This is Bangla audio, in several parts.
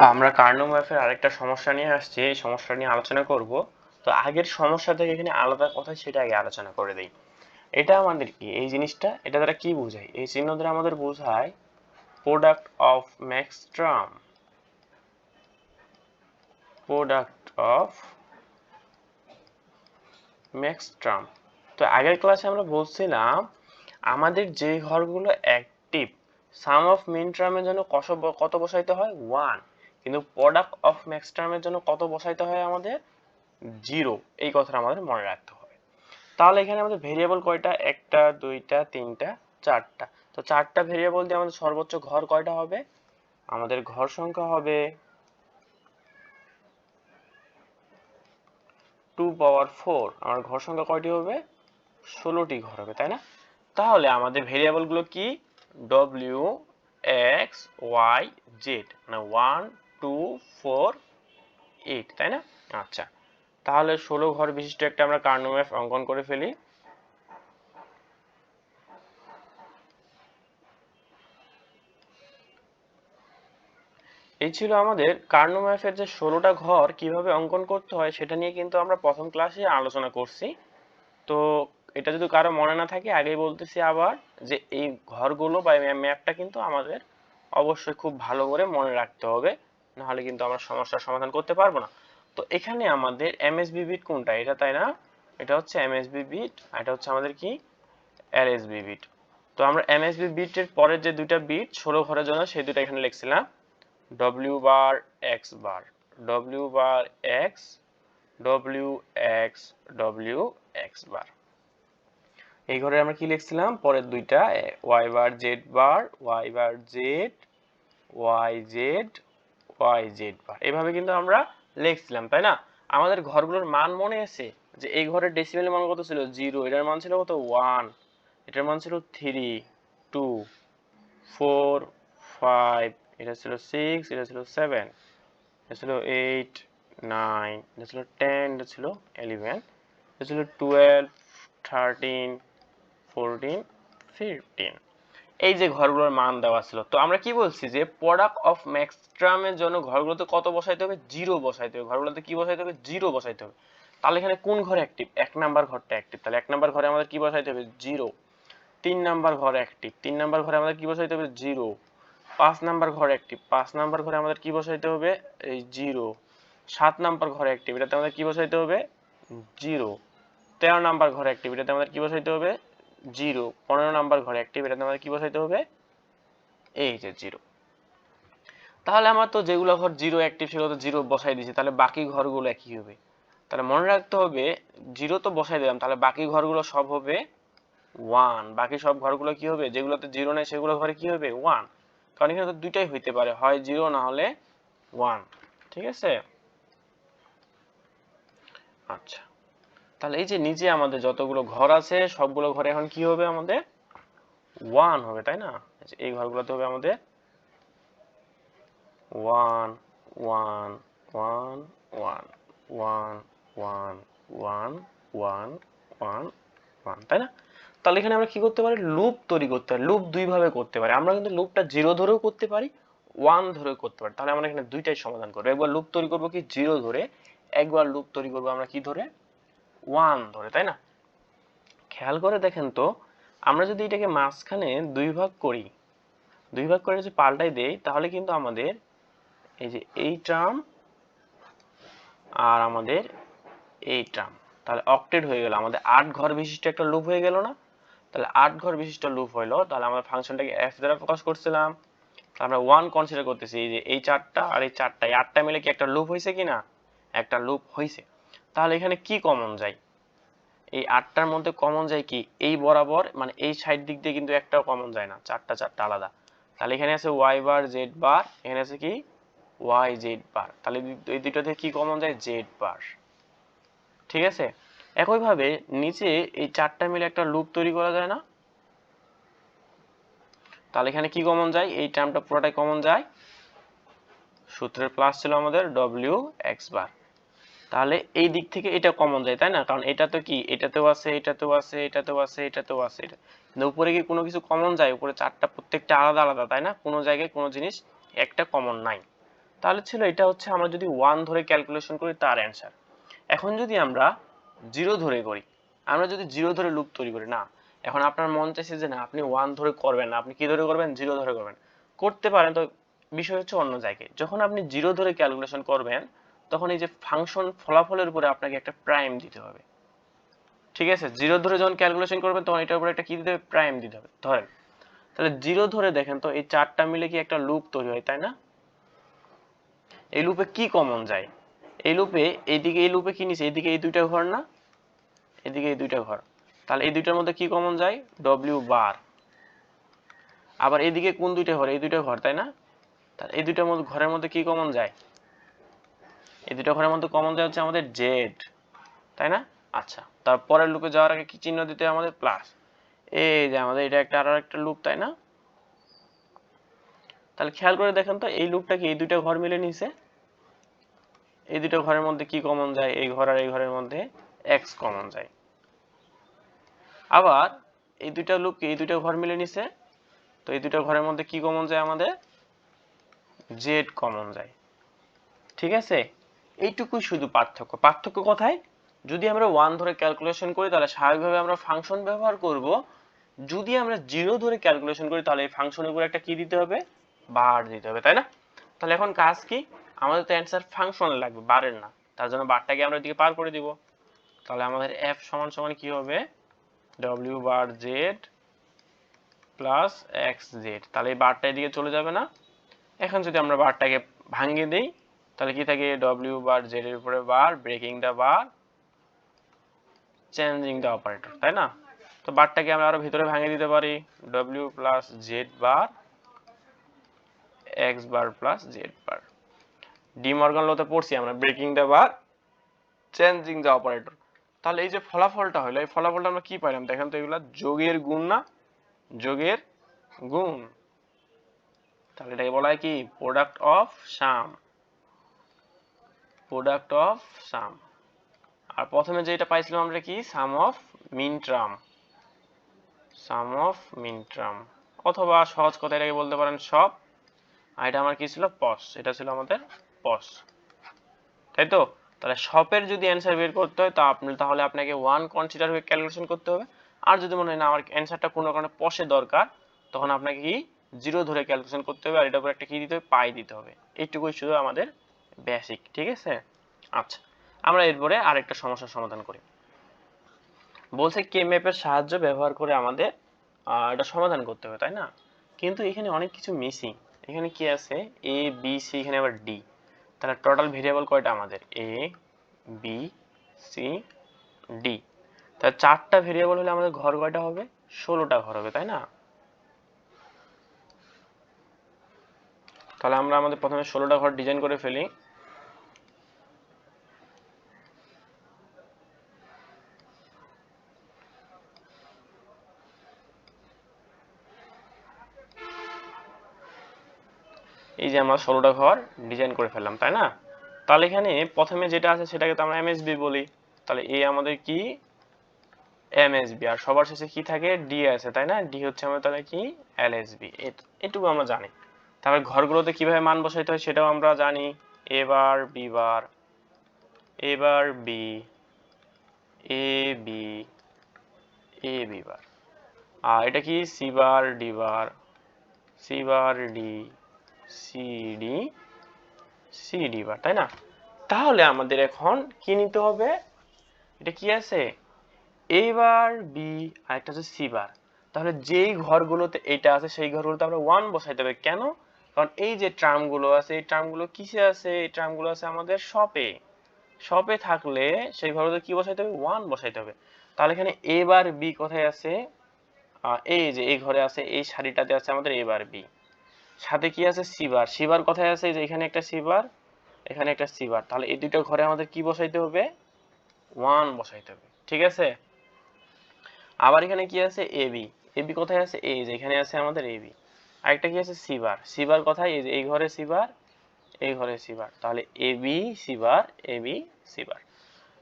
আমরা কার্নো ম্যাপের আরেকটা সমস্যা নিয়ে আসছি, এই সমস্যা নিয়ে আলোচনা করব। তো আগের সমস্যা থেকে এখানে আলাদা কথা সেটা আগে আলোচনা করে দেই। এটা আমাদের কি, এই জিনিসটা এটা দ্বারা কি বোঝায়? এই চিহ্ন দ্বারা আমাদের বোঝায় প্রোডাক্ট অফ ম্যাক্সট্রাম, প্রোডাক্ট অফ ম্যাক্সট্রাম। তো আগের ক্লাসে আমরা বলছিলাম আমাদের যে ঘরগুলো অ্যাক্টিভ, সাম অফ মিন টার্মের জন্য কত বসাইতে হয়? 1। কিন্তু প্রোডাক্ট অফ ম্যাক্সট্রামের জন্য কত বসাইতে হয় আমাদের? 0। এই কথাটা আমাদের মনে রাখতে হবে। তাহলে এখানে আমাদের ভেরিয়েবল কয়টা? একটা, দুইটা, তিনটা, চারটা। তো চারটা ভেরিয়েবল দিয়ে আমাদের সর্বোচ্চ ঘর কয়টা হবে? আমাদের ঘর সংখ্যা হবে 2 পাওয়ার 4। আমার ঘর সংখ্যা কয়টি হবে? 16টি ঘর হবে, তাই না? তাহলে আমাদের ভেরিয়েবল গুলো কি? ডব্লিউ, এক্স, ওয়াই, জেড, মানে 1 2 4 8, তাই না? আচ্ছা, তাহলে 16 ঘর বিশিষ্ট একটা আমরা কার্নো ম্যাপ অঙ্কন করে ফেলি। এই ছিল আমাদের কার্নো ম্যাপের যে 16টা ঘর কিভাবে অঙ্কন করতে হয় সেটা নিয়ে কিন্তু আমরা প্রথম ক্লাসে আলোচনা করছি। তো এটা যদি কারো মনে না থাকে, আগেই বলতেছি আবার, যে এই ঘরগুলো বা ম্যাপটা কিন্তু আমাদের অবশ্যই খুব ভালো করে মনে রাখতে হবে, নাহলে কিন্তু আমরা সমস্যার সমাধান করতে পারবো না। তো এখানে আমাদের এমএসবি বিট কোনটা? এটা, তাই না? এটা হচ্ছে এমএসবি বিট, আর এটা হচ্ছে আমাদের কি? RSB bit. তো আমরা এমএসবি বিটের পরের যে দুইটা বিট 16 ঘরের জন্য সেই দুটো এখানে লিখছিলাম, W bar, X bar, W bar X, W X, W X bar. এই ঘরে আমরা কি লিখছিলাম? পরের দুইটা Y bar Z bar, Y bar Z, Y Z, Y Z bar. এইভাবে কিন্তু আমরা লিখছিলাম, তাই না? আমাদের ঘরগুলোর মান মনে আছে? যে এই ঘরের ডেসিমেল মান কত ছিল? 0। এটার মান ছিল কত? 1। এটার মান ছিল 3 2 4 5, এটা ছিল 6, এটা ছিল 7, এটা ছিল 8 9, এটা ছিল 10, এটা ছিল 11, এটা ছিল 12 13 14 15। এই যে ঘরগুলোর মান দেওয়া ছিল, তো আমরা কি বলছি? যে প্রোডাক্ট অফ ম্যাক্সট্রামের জন্য ঘরগুলোতে কত বসাইতে হবে? 0 বসাইতে হবে। ঘরগুলোতে কি বসাইতে হবে? 0 বসাইতে হবে। তাহলে এখানে কোন ঘর অ্যাক্টিভ? 1 নাম্বার ঘরটা অ্যাক্টিভ, তাহলে 1 নাম্বার ঘরে আমাদের কি বসাইতে হবে? 0। 3 নাম্বার ঘর অ্যাক্টিভ, 3 নাম্বার ঘরে আমাদের কি বসাইতে হবে? 0। 5 নাম্বার ঘর অ্যাক্টিভ, 5 নাম্বার ঘরে আমাদের কি বসাইতে হবে? এই 0। 7 নাম্বার ঘর অ্যাক্টিভ, এটাতে আমাদের কি বসাইতে হবে? 0। 13 নাম্বার ঘর অ্যাক্টিভ, এটাতে আমাদের কি বসাইতে হবে? 0। 15 নাম্বার ঘর অ্যাক্টিভ, এটাতে আমাদের কি বসাইতে হবে? এই যে 0। তাহলে আমার তো যেগুলো ঘর 0 অ্যাক্টিভ সেগুলো তো 0 বসাই দিয়েছি, তাহলে বাকি ঘরগুলো একই হবে। তাহলে মনে রাখতে হবে 0 তো বসাই দিলাম, তাহলে বাকি ঘরগুলো সব হবে 1। বাকি সব ঘরগুলো কি হবে? যেগুলোতে 0 নেই সেগুলো ঘরে কি হবে? 1। কারণ এখানে তো দুইটাই হইতে পারে, হয় 0 না হলে 1। ঠিক আছে? আচ্ছা, তাহলে এই যে নিচে আমাদের যতগুলো ঘর আছে সবগুলো ঘরে এখন কি হবে? আমাদের 1 হবে, তাই না? এই ঘরগুলোতে হবে আমাদের 1 1 1 1 1 1 1 1 1 1, তাই না? তাহলে এখানে আমরা কি করতে পারি? লুপ তৈরি করতে পারি। লুপ দুই ভাবে করতে পারি আমরা, কিন্তু লুপটা 0 ধরেও করতে পারি, 1 ধরেও করতে পারি। তাহলে আমরা এখানে দুইটাই সমাধান করবো। একবার লুপ তৈরি করবো কি 0 ধরে, একবার লুপ তৈরি করবো আমরা কি ধরে? 1 ধরে, তাই না? খেয়াল করে দেখেন তো, আমরা যদি এটাকে মাঝখানে দুই ভাগ করি, দুই ভাগ করে যদি পাল্টাই দেই, তাহলে কিন্তু আমাদের এই যে এই টার্ম আর আমাদের এই টার্ম, তাহলে অক্টেট হয়ে গেল। আমাদের 8 ঘর বিশিষ্ট একটা লুপ হয়ে গেল না? তাহলে 8 ঘর বিশিষ্ট লুপ হইলো। তাহলে আমরা ফাংশনটাকে f দ্বারা প্রকাশ করছিলাম, আমরা 1 কনসিডার করতেছি। এই যে এই চারটা আর এই চারটা, এই 8টা মিলে কি একটা লুপ হয়েছে কিনা? একটা লুপ হয়েছে। তাহলে এখানে কি কমন যায়? এই 8টার মধ্যে কমন যায় কি? এই বরাবর, মানে এই সাইড দিক দিয়ে কিন্তু একটাও কমন যায় না, চারটা চারটা আলাদা। তাহলে এখানে আছে y বার z বার, এখানে আছে কি? y z বার। তাহলে এই দুটো থেকে কি কমন যায়? z বার। ঠিক আছে? একইভাবে নিচে এই চারটা মিলে একটা লুপ তৈরি করা যায় না? তাহলে এখানে কি কমন যায়? এই টার্মটা পুরোটাই কমন যায়। সূত্রের প্লাস ছিল আমাদের w x বার। তাহলে এই দিক থেকে এটা কমন যায়, তাই না? কারণ এটা তো কি, এটাতেও আছে, এটাতেও আছে, এটাতেও আছে, এটাতেও আছে, কিন্তু উপরে কি কোনো কিছু কমন যায়? উপরে চারটা প্রত্যেকটা আলাদা আলাদা, তাই না? কোনো জায়গায় কোনো জিনিস একটা কমন নাই। তাহলে ছিল এটা হচ্ছে আমরা যদি 1 ধরে ক্যালকুলেশন করি তার অ্যান্সার। এখন যদি আমরা 0 ধরে করি, আমরা যদি 0 ধরে লুপ তৈরি করি, না এখন আপনার মন চাইছে যে না আপনি 1 ধরে করবেন না, আপনি কি ধরে করবেন, 0 ধরে করবেন, করতে পারেন। তো বিষয় হচ্ছে অন্য জায়গায়, যখন আপনি 0 ধরে ক্যালকুলেশন করবেন তখন এই যে ফাংশন ফলাফলের উপরে আপনাকে একটা প্রাইম দিতে হবে। ঠিক আছে, 0 ধরে যখন ক্যালকুলেশন করবেন তখন এটার উপরে একটা কি দিতে হবে, প্রাইম দিতে হবে। ধরেন তাহলে 0 ধরে দেখেন তো এই চারটা মিলে কি একটা লুপ তৈরি হয়, তাই না? এই লুপে কি কমন যায়, এই লুপে এইদিকে, এই লুপে কি নিছে, এইদিকে এই দুইটা ঘর না, এদিকে এই দুইটা ঘর, তাহলে এই দুইটার মধ্যে কি কমন যায়, ডব্লিউ বার। আবার এদিকে কোন দুইটা ঘর, এই দুইটা ঘর, তাই না? তাহলে এই দুইটার মধ্যে ঘরের মধ্যে কি কমন যায়, এই দুইটা ঘরের মধ্যে কমন যায় হচ্ছে আমাদের জেড, তাই না? আচ্ছা, তারপরের লুপে যাওয়ার আগে কি চিহ্ন দিতে হয় আমাদের, প্লাস। এই যে আমাদের এটা একটা আরো একটা লুপ, তাই না? তাহলে খেয়াল করে দেখেন তো এই লুপটা কি এই দুইটা ঘর মিলে নিছে, এই দুটো ঘরের মধ্যে কি কমন যায়, এই ঘর আর এই ঘরের মধ্যে এক্স কমন যায়। আবার এই দুইটা লুপ এই দুইটা ঘর মিলে নিছে, তো এই দুইটা ঘরের মধ্যে কি কমন যায় আমাদের, জেড কমন যায়। ঠিক আছে, এইটুকুই শুধু পার্থক্য। পার্থক্য কোথায়, যদি আমরা 1 ধরে ক্যালকুলেশন করি তাহলে স্বাভাবিকভাবে আমরা ফাংশন ব্যবহার করব, যদি আমরা 0 ধরে ক্যালকুলেশন করি তাহলে এই ফাংশনের উপর একটা কি দিতে হবে, বার দিতে হবে, তাই না? তাহলে এখন কাজ কি, আমাদের তো অ্যান্সার ফাংশন লাগবে, বারের না, তার জন্য বারটাকে আমরা এদিকে পার করে দিব। তাহলে আমাদের f সমান সমান কি হবে, w বার z প্লাস xz। তাহলে এই বারটা এদিকে চলে যাবে না। এখন যদি আমরা বারটাকে ভাঙিয়ে দেই তাহলে কি থাকে, w বার z এর উপরে bar, breaking the bar, changing the operator, তাই না? তো বারটাকে আমরা আরো ভিতরে ভাঙিয়ে দিতে পারি, w প্লাস z বার x বার প্লাস z বার। ডি মর্গান লতে পড়ছি আমরা, breaking the bar, changing the operator. তাহলে এই যে ফলাফলটা হলো, এই ফলাফলটা আমরা কি পাইলাম দেখেন তো, এগুলা যোগের গুণ না, যোগের গুণ। তাহলে এটাকে বলা হয় কি, product of sum, product of sum. আর প্রথমে যেটা পাইছিলাম আমরা কি, সাম অফ মিনট্রাম, সাম অফ মিনট্রাম, অথবা সহজ কথা এটাকে বলতে পারেন সব। আর এটা আমার কি ছিল, পস, এটা ছিল আমাদের পস, তাই তো? তাহলে শপের যদি অ্যান্সার বের করতে হয় তাহলে আপনাকে 1 কনসিডার হয়ে ক্যালকুলেশন করতে হবে। আর যদি মনে হয় না আমার অ্যান্সারটা কোনো কারণে পসে দরকার, তখন আপনাকে কি 0 ধরে ক্যালকুলেশন করতে হবে, আর এটার উপর একটা কি দিতে হবে, পাই দিতে হবে। এইটুকুই শুধু আমাদের বেসিক। ঠিক আছে, আচ্ছা আমরা এরপরে আরেকটা সমস্যার সমাধান করি। বলছে কে ম্যাপের সাহায্য ব্যবহার করে আমাদের এটা সমাধান করতে হবে, তাই না? কিন্তু এখানে অনেক কিছু মিসিং। এখানে কি আছে, এ বি সি, এখানে আবার ডি। তাহলে টোটাল ভেরিয়েবল কয়টা আমাদের, এ বি সি ডি। তাহলে 4টা ভেরিয়েবল হলে আমাদের ঘর কয়টা হবে, 16টা ঘর হবে, তাই না? তাহলে আমরা আমাদের প্রথমে 16টা ঘর ডিজাইন করে ফেলি। এই যে আমরা 16টা ঘর ডিজাইন করে ফেললাম, তাই না? তাহলে এখানে প্রথমে যেটা আছে সেটাকে তো আমরা এমএসবি বলি। তাহলে এ আমাদের কি, এমএসবি, আর সবার শেষে কি থাকে, ডি আছে, তাই না? ডি হচ্ছে আমাদের তাহলে কি, এলএসবি। এটুকু আমরা জানি। তারপরে ঘরগুলোতে কিভাবে মান বসাইতে হয় সেটাও আমরা জানি, A bar B bar, A bar B, A B, A B bar. আর এটা কি, C bar D bar, C bar D, C D, C D bar, তাই না? তাহলে আমাদের এখন কি নিতে হবে, এটা কি আছে, এ বার বি আর একটা হচ্ছে সি বার। তাহলে যেই ঘরগুলোতে এটা আছে সেই ঘরগুলোতে আমরা 1 বসাইতে হবে। কেন, কারণ এই যে টার্মগুলো আছে এই টার্মগুলো কিসে আছে, এই টার্মগুলো আছে আমাদের শপে। শপে থাকলে সেই ঘরগুলোতে কি বসাইতে হবে, 1 বসাইতে হবে। তাহলে এখানে এ বার বি কোথায় আছে, এই যে এই ঘরে আছে, এই সারিটাতে আছে আমাদের এ বার বি। সাথে কি আছে, সি বার, সি বার কোথায় আছে, এই যে এখানে একটা সি বার, এখানে একটা সি বার। তাহলে এই দুটো ঘরে আমাদের কি বসাইতে হবে, 1 বসাইতে হবে। ঠিক আছে, আবার এখানে কি আছে, এবি, এবি কোথায় আছে, এই যে এখানে আছে আমাদের এবি। আরেকটা কি আছে, সি বার, সি বার কোথায়, এই যে এই ঘরে সি বার, এই ঘরে সি বার। তাহলে AB C bar, AB C bar.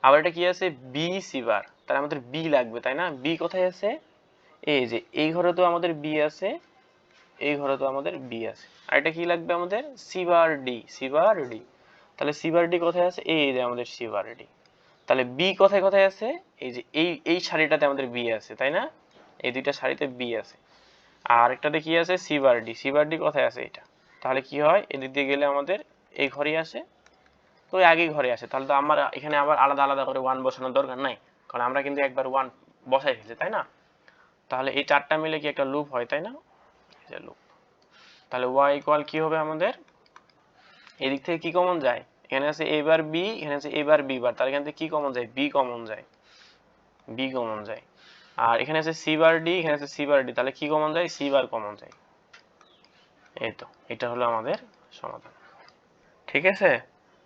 আবার এটা কি আছে, বি সি বার, তাহলে আমাদের বি লাগবে, তাই না? বি কোথায় আছে, এই যে এই ঘরে তো আমাদের বি আছে, এই ঘরে তো আমাদের বি আছে, আর এটা কি লাগবে আমাদের, C bar D, C bar D. তাহলে সি বার ডি কোথায় আছে, এই যে আমাদের সি বার ডি। তাহলে বি কোথায় কোথায় আছে, এই যে এই সারিটাতে আমাদের বি আছে, তাই না, এই দুইটা সারিতে বি আছে। আর একটাতে কি আছে, C bar D, C bar D কোথায় আছে, এটা। তাহলে কি হয়, এদিক দিয়ে গেলে আমাদের এই ঘরেই আসে, তো ওই আগেই ঘরে আসে। তাহলে তো আমার এখানে আবার আলাদা আলাদা করে ওয়ান বসানোর দরকার নাই, কারণ আমরা কিন্তু একবার ওয়ান বসাই ফেলছি, তাই না। তাহলে এই চারটা মিলে কি একটা লুপ হয়, তাই না, লুপ। তাহলে ওয়াই ইকুয়াল কি হবে আমাদের, এদিক থেকে কি কমন যায়, এখানে আছে এ বার বি, এখানে আছে এ বার বি বার, তাহলে এখান থেকে কি কমন যায়, বি কমন যায়, বি কমন যায়। আর এখানে আছে সি বার ডি, এখানে আছে সি বার ডি, তাহলে কি কমন যায়, সি বার কমন যায়। এই তো এটা হলো আমাদের সমাধান, ঠিক আছে।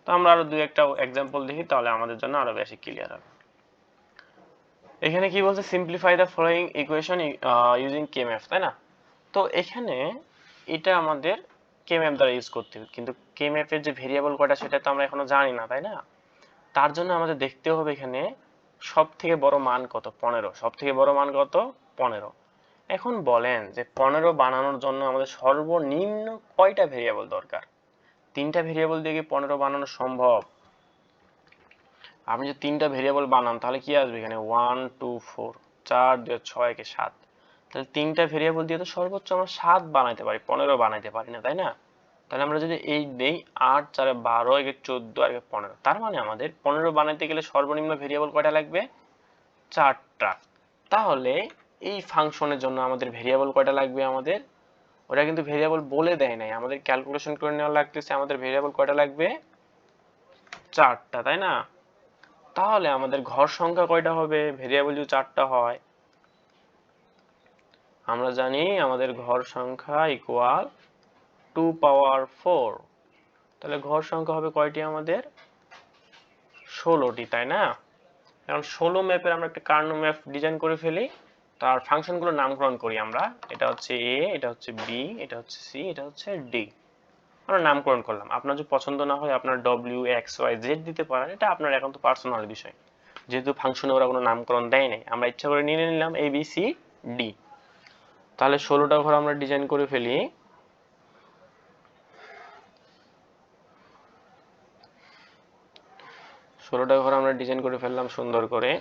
তো আমরা আরো দুই একটা এক্সাম্পল দেখি, তাহলে আমাদের জন্য আরো বেশি ক্লিয়ার হবে। এখানে কি বলছে, simplify the following equation using K map, তাই না। তো এখানে এটা আমাদের কে ম্যাপ দ্বারা ইউজ করতে হবে, কিন্তু কে ম্যাপের যে ভেরিয়েবল কয়টা সেটা তো আমরা এখনো জানি না, তাই না। তার জন্য আমাদের দেখতে হবে এখানে সব থেকে বড় মান কত, 15, সব থেকে বড় মান কত, 15। এখন বলেন যে 15 বানানোর জন্য আমাদের সর্বনিম্ন কয়টা ভেরিয়েবল দরকার, তিনটা ভেরিয়েবল দিয়ে কি 15 বানানো সম্ভব। আপনি যে তিনটা ভেরিয়েবল বানান তাহলে কি আসবে এখানে, 1 2 4, 4 2 6 কে 7, তাহলে তিনটা ভেরিয়েবল দিয়ে তো সর্বোচ্চ আমরা 7 বানাইতে পারি, 15 বানাইতে পারি না, তাই না। তাহলে আমরা যদি এই দেই 8 4 12 একে 14 আর একে 15, তার মানে আমাদের 15 বানাইতে গেলে সর্বনিম্ন ভেরিয়েবল কয়টা লাগবে, 4টা। তাহলে এই ফাংশনের জন্য আমাদের ভেরিয়েবল কয়টা লাগবে, আমাদের ওটা কিন্তু ভেরিয়েবল বলে দেয় নাই, আমাদের ক্যালকুলেশন করে নেওয়া লাগতেছে, আমাদের ভেরিয়েবল কয়টা লাগবে, 4টা, তাই না। তাহলে আমাদের ঘর সংখ্যা কয়টা হবে, ভেরিয়েবল যদি 4টা হয়, আমরা জানি আমাদের ঘর সংখ্যা ইকুয়াল 2 পাওয়ার 4। তাহলে ঘর সংখ্যা হবে কয়টি আমাদের, 16টি, তাই না। এখন 16 ম্যাপের আমরা একটা কার্নো ম্যাপ ডিজাইন করে ফেলি, তার ফাংশনগুলো নামকরণ করি আমরা, এটা হচ্ছে এ, এটা হচ্ছে বি, এটা হচ্ছে সি, এটা হচ্ছে ডি। আমরা নামকরণ করলাম, আপনার যদি পছন্দ না হয় আপনার ডব্লিউ এক্স ওয়াই জেড দিতে পারেন, এটা আপনার এখন তো পার্সোনাল বিষয়, যেহেতু ফাংশনে ওরা কোনো নামকরণ দেয় নাই, আমরা ইচ্ছা করে নিয়ে নিলাম এ বি সি ডি। তাহলে 16টা ঘর আমরা ডিজাইন করে ফেলি, ঘর আমরা ডিজাইন করে ফেললাম সুন্দর করে।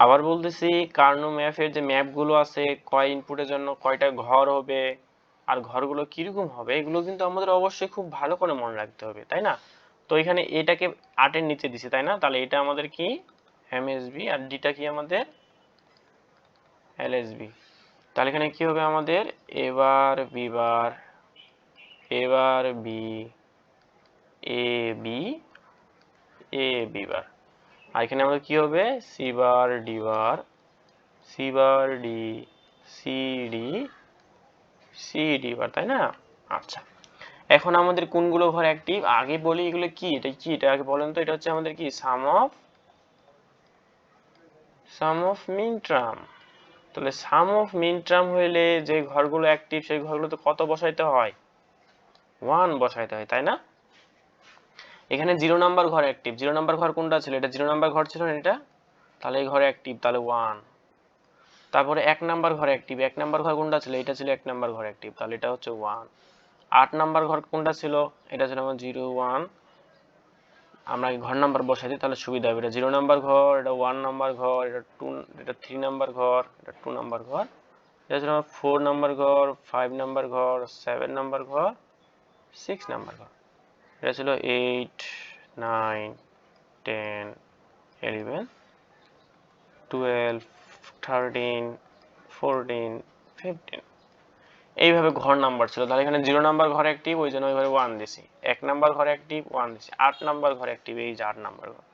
আবার বলতেছি কার্নো ম্যাপের যে ম্যাপগুলো আছে, কয় ইনপুটের জন্য কয়টা ঘর হবে আর ঘরগুলো কিরকম হবে, এগুলো কিন্তু আমাদের অবশ্যই খুব ভালো করে মনে রাখতে হবে, তাই না। তো এখানে এটাকে 8-এর নিচে দিছি, তাই না, তাহলে এটা আমাদের কি এমএসবি, আর ডিটা কি আমাদের এলএসবি। তাহলে এখানে কি হবে আমাদের, এবার বি বার, এবার B, A B, A B bar. আর এখানে আমাদের কি হবে, C bar D bar, C bar D, C D, C D bar, তাই না। আচ্ছা, এখন আমাদের কোনগুলো ঘর অ্যাক্টিভ আগে বলি, এগুলো কি, এটা কি, এটা আগে বলেন তো। এটা হচ্ছে আমাদের কি, সাম অফ মিন টার্ম। তাহলে সাম অফ মিন টার্ম হইলে যে ঘরগুলো অ্যাক্টিভ সেই ঘরগুলো তো কত বসাইতে হয়, 1 বসাইতে হয়, তাই না। এখানে 0 নাম্বার ঘর অ্যাক্টিভ, 0 নাম্বার ঘর কোনটা ছিল, এটা 0 নাম্বার ঘর ছিল না এটা, তাহলে এই ঘরে অ্যাক্টিভ, তাহলে 1। তারপরে 1 নাম্বার ঘর অ্যাক্টিভ, 1 নাম্বার ঘর কোনটা ছিল, এটা ছিল 1 নাম্বার ঘর অ্যাক্টিভ, তাহলে এটা হচ্ছে 1। 8 নাম্বার ঘর কোনটা ছিল, এটা ছিল আমার 0 1, আমরা ঘর নাম্বার বসাই দিই তাহলে সুবিধা হবে, এটা 0 নাম্বার ঘর, এটা 1 নাম্বার ঘর, এটা 2, এটা 3 নাম্বার ঘর, এটা 2 নাম্বার ঘর, এটা ছিল 4 নাম্বার ঘর, 5 নাম্বার ঘর, 7 নাম্বার ঘর, 6 নাম্বার ঘর, এটা ছিল 8 9 10 11 12 13 14 15, এইভাবে ঘর নাম্বার ছিল। তাহলে এখানে 0 নাম্বার ঘর অ্যাক্টিভ, ওই জন্য ওইভাবে 1 দিছি। 1 নাম্বার ঘর অ্যাক্টিভ, 1 দিছি। 8 নাম্বার ঘর অ্যাক্টিভ, এই যে 8 নাম্বার ঘর।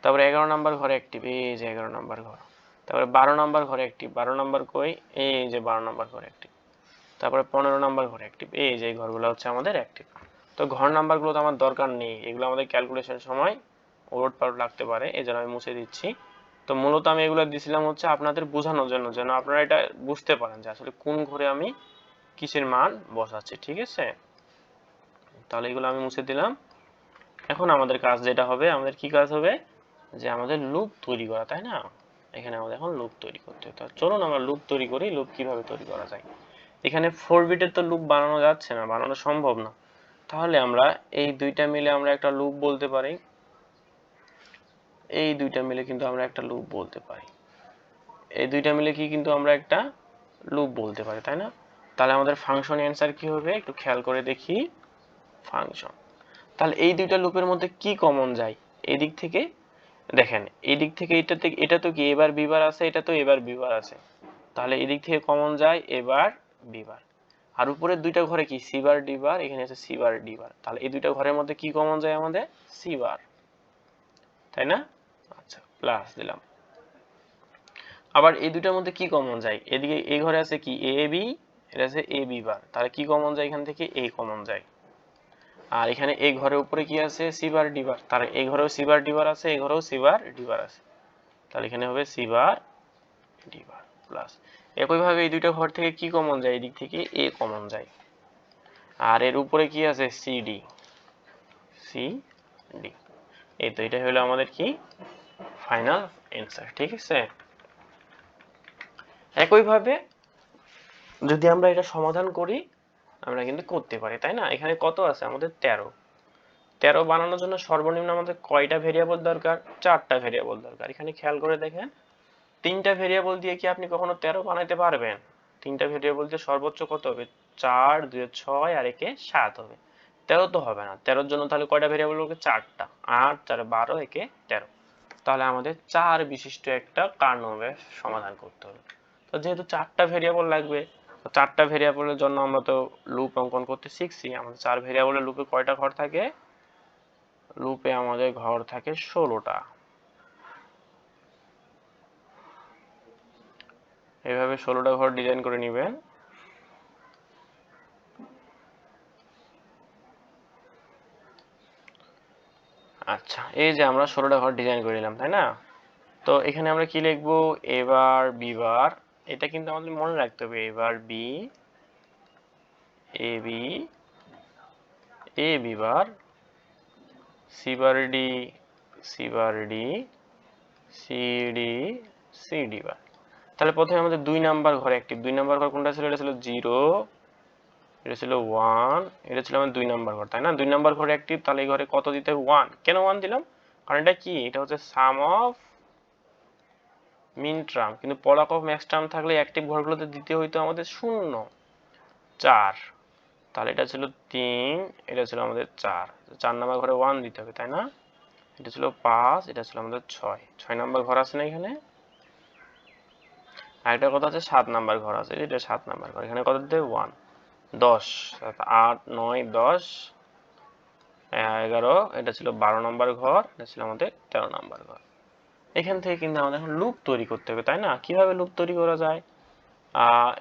তারপরে 11 নাম্বার ঘর অ্যাক্টিভ, এই যে 11 নাম্বার ঘর। তারপরে 12 নাম্বার ঘর অ্যাক্টিভ, 12 নাম্বার কই, এই যে 12 নাম্বার ঘর অ্যাক্টিভ। তারপরে 15 নাম্বার ঘর অ্যাক্টিভ, এই যে ঘরগুলো হচ্ছে আমাদের অ্যাক্টিভ। তো ঘর নাম্বারগুলো তো আমার দরকার নেই, এগুলো আমাদের ক্যালকুলেশন সময় ওলট পালট লাগতে পারে, এই জন্য আমি মুছে দিচ্ছি। তো মূলত আমি এগুলো দিছিলাম হচ্ছে আপনাদের বোঝানোর জন্য, যেন আপনারা এটা বুঝতে পারেন যে আসলে কোন ঘরে আমি কিসের মান বসাচ্ছি, ঠিক আছে। তাহলে এগুলো আমি মুছে দিলাম। এখন আমাদের কাজ যেটা হবে, আমাদের কি কাজ হবে, যে আমাদের লুপ তৈরি করা, তাই না। এখানে আমাদের এখন লুপ তৈরি করতে হবে। তো চলুন আমরা লুপ তৈরি করি। লুপ কিভাবে তৈরি করা যায়। এখানে 4 বিটের তো লুপ বানানো যাচ্ছে না, বানানো সম্ভব না। তাহলে আমরা এই দুইটা মিলে আমরা একটা লুপ বলতে পারি। এই দুইটা মিলে কিন্তু আমরা একটা লুপ বলতে পারি। এই দুইটা মিলে কি কিন্তু আমরা একটা লুপ বলতে পারি, তাই না? তাহলে আমাদের ফাংশন অ্যান্সার কি হবে একটু খেয়াল করে দেখি। ফাংশন, তাহলে এই দুইটা লুপের মধ্যে কি কমন যায়? এই দিক থেকে দেখেন, এই দিক থেকে এটা তো কি এবার বিবার আছে, এটা তো এবার বিবার আছে, তাহলে এই দিক থেকে কমন যায় এবার বিবার। আর উপরের দুইটা ঘরে কি সি বার ডি বার, এখানে আছে সি বার ডি বার, তাহলে এই দুইটা ঘরের মধ্যে কি কমন যায় আমাদের? সি বার, তাই না? আচ্ছা, প্লাস দিলাম। আবার এই দুইটার মধ্যে কি কমন যায়? এদিকে এই ঘরে আছে কি এ বি, এটা আছে এ বি বার, তাহলে কি কমন যায় এখান থেকে? এ কমন যায়। আর এখানে এই ঘরের উপরে কি আছে? সি বার ডি বার, তাহলে এই ঘরেও সি বার ডি বার আছে, এই ঘরেও সি বার ডি বার আছে, তাহলে এখানে হবে সি বার ডি বার প্লাস। একইভাবে এই দুইটা ঘর থেকে কি কমন যায়? এই দিক থেকে এ কমন যায়। আর এর উপরে কি আছে? C D, C D. এই তো এটা হলো আমাদের কি ফাইনাল অ্যান্সার, ঠিক আছে? একইভাবে যদি আমরা এটা সমাধান করি আমরা কিন্তু করতে পারি, তাই না? এখানে কত আছে আমাদের? 13। 13 বানানোর জন্য সর্বনিম্ন আমাদের কয়টা ভেরিয়েবল দরকার? 4টা ভেরিয়েবল দরকার। এখানে খেয়াল করে দেখেন, 3টা ভেরিয়েবল দিয়ে কি আপনি কখনো 13 বানাইতে পারবেন? 3টা ভেরিয়েবল দিয়ে সর্বোচ্চ কত হবে? 4, 2 এ 6 আর 1 এ 7 হবে। 13 তো হবে না। 13 জন্য তাহলে কয়টা ভেরিয়েবল হবে? 4টা। 8, 4, 12, 1 এ 13। তাহলে আমাদের 4 বিশিষ্ট একটা কার্নো ম্যাপ সমাধান করতে হবে। তো যেহেতু 4টা ভেরিয়েবল লাগবে, তো 4টা ভেরিয়েবলের জন্য আমরা তো লুপ অঙ্কন করতে শিখছি। আমাদের 4 ভেরিয়েবলের লুপে কয়টা ঘর থাকে? লুপে আমাদের ঘর থাকে 16টা। এইভাবে 16টা ঘর ডিজাইন করে নেবেন। আচ্ছা, এই যে আমরা 16টা ঘর ডিজাইন করে নিলাম, তাই না? তো এখানে আমরা কি লিখবো? এবার বি বার, এটা কিন্তু আমাদের মনে রাখতে হবে। A bar B, A B, A B bar, C bar D, C bar D, C D, C D bar. তাহলে প্রথমে আমাদের 2 নাম্বার ঘরে অ্যাক্টিভ। 2 নাম্বার ঘর কোনটা ছিল? এটা ছিল 0, এটা ছিল 1, এটা ছিল আমার 2 নাম্বার ঘর, তাই না? 2 নাম্বার ঘরে অ্যাক্টিভ, তাহলে এই ঘরে কত দিতে হবে? 1। কেন 1 দিলাম? কারণ এটা কি? এটা হচ্ছে সাম অফ মিন টার্ম, কিন্তু প্রোডাক্ট অফ ম্যাক্স টার্ম থাকলে অ্যাক্টিভ ঘরগুলোতে দিতে হইতো আমাদের 0, 4। তাহলে এটা ছিল 3, এটা ছিল আমাদের 4। 4 নাম্বার ঘরে 1 দিতে হবে, তাই না? এটা ছিল 5, এটা ছিল আমাদের 6। 6 নাম্বার ঘর আছে না এখানে? আরেকটা কথা আছে 7 নাম্বার ঘর আছে, এটা 7 নাম্বার ঘর। এখানে কত দিতে হবে? 1। 10, 8, 9, 10, 11, এটা ছিল 12 নাম্বার ঘর, এটা ছিল আমাদের 13 নাম্বার ঘর। এখান থেকে কিন্তু আমাদের এখন লুপ তৈরি করতে হবে, তাই না? কিভাবে লুপ তৈরি করা যায়?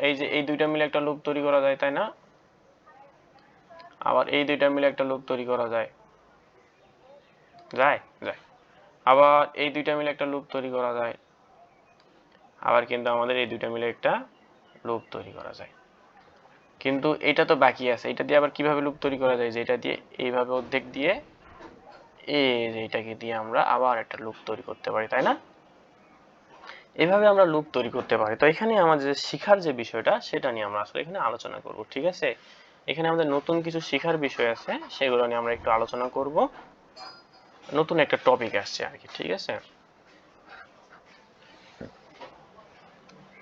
এই যে এই দুইটা মিলে একটা লুপ তৈরি করা যায়, তাই না? আবার এই দুইটা মিলে একটা লুপ তৈরি করা যায়, যায় যায়। আবার এই দুইটা মিলে একটা লুপ তৈরি করা যায়, আবার কিন্তু আমাদের এই দুইটা মিলে একটা লুপ তৈরি করা যায়। কিন্তু এটা তো বাকি আছে, এটা দিয়ে আবার কিভাবে লুপ তৈরি করা যায়? যে এটা দিয়ে এইভাবে অর্ধেক দিয়ে এইটাকে দিয়ে আমরা আবার একটা লুপ তৈরি করতে পারি, তাই না? এভাবে আমরা লুপ তৈরি করতে পারি। তো এখানে আমাদের শিখার যে বিষয়টা সেটা নিয়ে আমরা আসলে এখানে আলোচনা করব, ঠিক আছে? এখানে আমাদের নতুন কিছু শিখার বিষয় আছে, সেগুলো নিয়ে আমরা একটু আলোচনা করব। নতুন একটা টপিক আসছে আর কি, ঠিক আছে?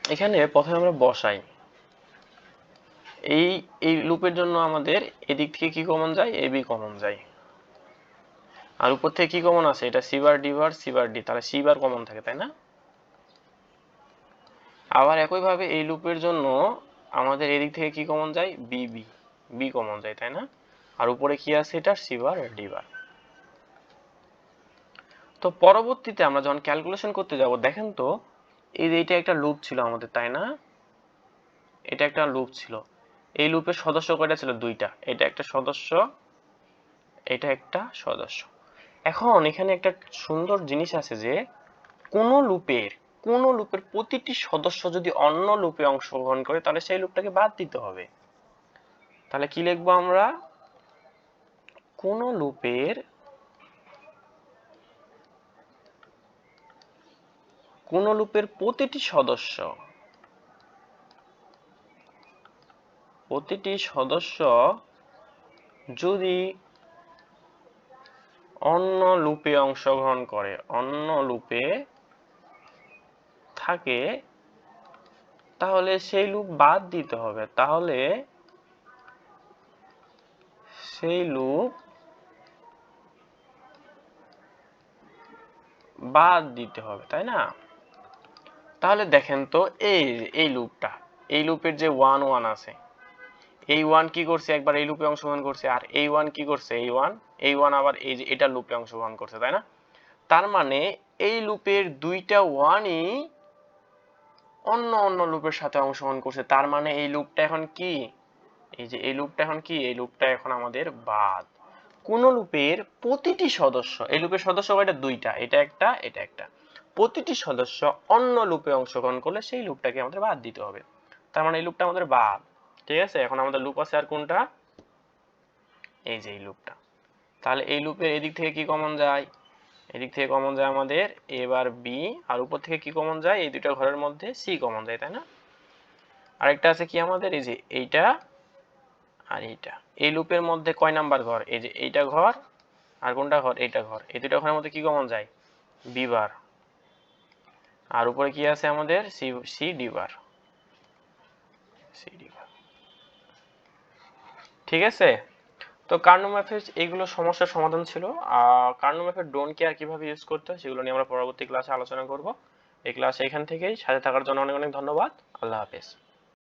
এখানে প্রথমে আমরা বসাই। এই এই লুপের জন্য আমাদের এদিক থেকে কি কমন যায়? এবি কমন যায়। আর উপর থেকে কি কমন আছে? এটা C bar D bar, C bar D, তাহলে সি বার কমন থাকে, তাই না? আবার একইভাবে এই লুপের জন্য আমাদের এদিক থেকে কি কমন যায়? বি বি, বি কমন যায়, তাই না? আর উপরে কি আছে? এটা সি বার ডি বার। তো পরবর্তীতে আমরা যখন ক্যালকুলেশন করতে যাব, দেখেন তো এই যে এটা একটা লুপ ছিল আমাদের, তাই না? এটা একটা লুপ ছিল। এই লুপের সদস্য কয়টা ছিল? 2টা। এটা একটা সদস্য, এটা একটা সদস্য। এখন এখানে একটা সুন্দর জিনিস আছে যে কোন লুপের প্রতিটি সদস্য যদি অন্য লুপে অংশগ্রহণ করে তাহলে সেই লুপটাকে বাদ দিতে হবে। তাহলে কি লিখবো আমরা? কোন লুপের কোন লুপের প্রতিটি সদস্য যদি অন্য লুপে অংশগ্রহণ করে, অন্য লুপে থাকে, তাহলে সেই লুপ বাদ দিতে হবে। তাহলে সেই লুপ বাদ দিতে হবে, তাই না? তাহলে দেখেন তো এই লুপটা, এই লুপের যে 1 1 আছে, এই 1 কি করছে, একবার এই লুপে অংশগ্রহণ করছে, আর এই 1 কি করছে, এই 1 আবার এই যে এটা লুপে অংশগ্রহণ করছে, তাই না? তার মানে এই লুপের দুইটা 1ই অন্য অন্য লুপের সাথে অংশগ্রহণ করছে। তার মানে এই লুপটা এখন কি, এই যে এই লুপটা এখন কি, এই লুপটা এখন আমাদের বাদ। কোন লুপের প্রতিটি সদস্য, এই লুপের সদস্য কয়টা, দুইটা, এটা একটা এটা একটা, প্রতিটি সদস্য অন্য লুপে অংশগ্রহণ করলে সেই লুপটাকে আমাদের বাদ দিতে হবে। তার মানে এই লুপটা আমাদের বাদ। ঠিক আছে, এখন আমাদের লুপ আছে আর কোনটা, এই যে এই লুপটা। তাহলে এই লুপের এদিক থেকে কি কমন যায়, এদিক থেকে কমন যায় আমাদের এবার বি, আর উপর থেকে কি কমন যায়, এই দুটো ঘরের মধ্যে সি কমন যায়, তাই না? আরেকটা আছে কি আমাদের, এই যে এইটা আর এইটা। এই লুপের মধ্যে কয় নাম্বার ঘর, এই যে এইটা ঘর আর কোনটা ঘর, এইটা ঘর। এই দুটো ঘরের মধ্যে কি কমন যায়, বি বার। আর উপরে কি আছে আমাদের, সি ডি বার। ঠিক আছে, তো কার্নো ম্যাথের এইগুলো সমস্যার সমাধান ছিল। কার্নো ম্যাথের ডোন্ট কেয়ার কিভাবে ইউজ করতে হয় সেগুলো নিয়ে আমরা পরবর্তী ক্লাসে আলোচনা করব। এই ক্লাস এখান থেকেই, সাথে থাকার জন্য অনেক অনেক ধন্যবাদ। আল্লাহ হাফেজ।